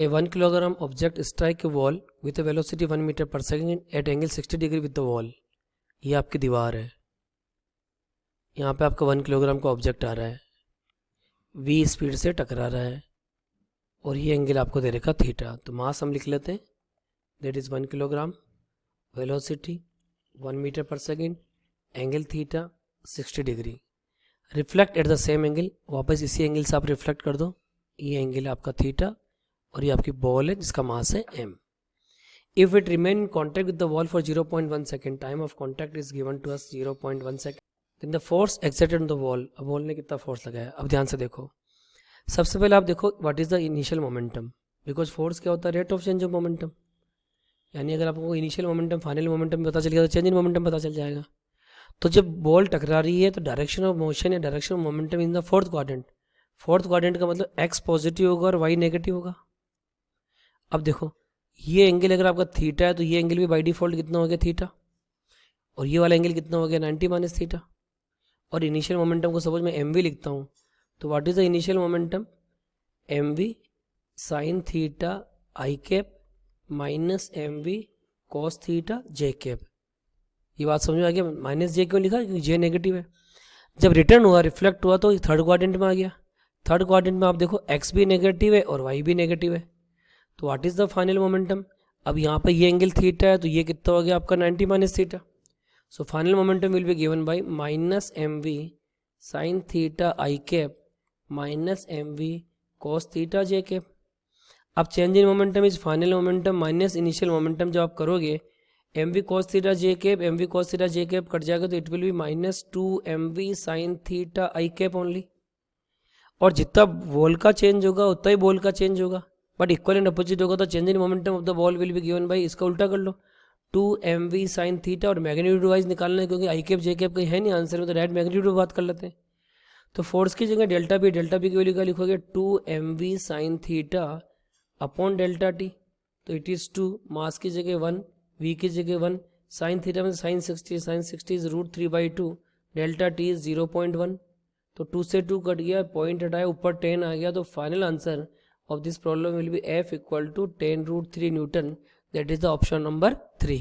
A 1 kilogram object strike a wall with a velocity 1 meter per second at angle 60 degree with the wall. ये आपकी दीवार है, यहाँ पे आपका 1 किलोग्राम का ऑब्जेक्ट आ रहा है, v स्पीड से टकरा रहा है और ये एंगल आपको दे रखा थीटा. तो मास हम लिख लेते हैं, that is 1 kilogram, velocity 1 metre per second, angle theta 60 degree. Reflect at the same angle, वापस इसी एंगल से आप रिफ्लेक्ट कर दो. ये एंगल है आपका थीटा और ये आपकी बॉल है जिसका मास है m. If it remain in contact with the wall for 0.1 second, time of contact is given to us 0.1 second. Then the force exerted on the wall, अब वॉल ने कितना फोर्स लगाया. अब ध्यान से देखो, सबसे पहले आप देखो what is the initial momentum, because force क्या होता है, rate of change of momentum. यानी अगर आपको इनिशियल मोमेंटम फाइनल मोमेंटम पता चल गया तो चेंज इन मोमेंटम पता चल जाएगा. तो जब बॉल टकरा रही है तो डायरेक्शन ऑफ मोशन या direction of momentum in the fourth quadrant. Fourth quadrant का मतलब x पॉजिटिव होगा और y नेगेटिव होगा. अब देखो ये एंगल अगर आपका थीटा है तो ये एंगल भी बाय डिफॉल्ट कितना हो गया थीटा, और ये वाला एंगल कितना हो गया 90 माइनस थीटा. और इनिशियल मोमेंटम को सपोज मैं mv लिखता हूँ, तो what is the initial momentum, mv sine theta I cap minus mv cos theta J cap. ये बात समझ में आ गया. माइनस जे क्यों लिखा, क्योंकि जे नेगेटिव है. जब रिटर्न हुआ, रिफ्लेक्ट हुआ, तो थर्ड क्वाड्रेंट में आ गया. थर्ड क्वाड्रेंट में आप देखो x भी नेगेटिव है और y भी नेगेटिव है. तो what is the final momentum. अब यहाँ पे ये एंगल थीटा है तो ये कितना हो गया आपका 90 minus theta. So final momentum will be given by minus mv sine theta I cap minus mv cos theta J cap. अब change in momentum is final momentum minus initial momentum. जब आप करोगे mv cos theta J cap, mv cos theta J cap cut जाएगा तो it will be minus 2mv sine theta I cap only. और जितना ball का change होगा उतना ही बॉल का चेंज होगा, बट इक्वल एंड अपोजिट होगा. तो change in momentum of the ball will be given bye, इसका उल्टा कर लो, 2mv साइन थीटा. और मैग्नीट्यूड वाइज निकालना है क्योंकि आई कैप जे कैप कहीं है नहीं आंसर में, तो डायरेक्ट मैग्नीट्यूड बात कर लेते हैं. तो फोर्स की जगह डेल्टा बी की वैल्यू क्या लिखोगे, 2mv sine theta upon delta T. तो इट इज़ 2, मास की जगह 1, v की जगह 1, साइन थीटा में sine 60 is √3/2, delta T is 0.1. तो 2 से 2 कट गया, पॉइंट हटाया, ऊपर 10 आ गया. तो final answer of this problem will be F equal to 10√3 Newton. That is the option number 3.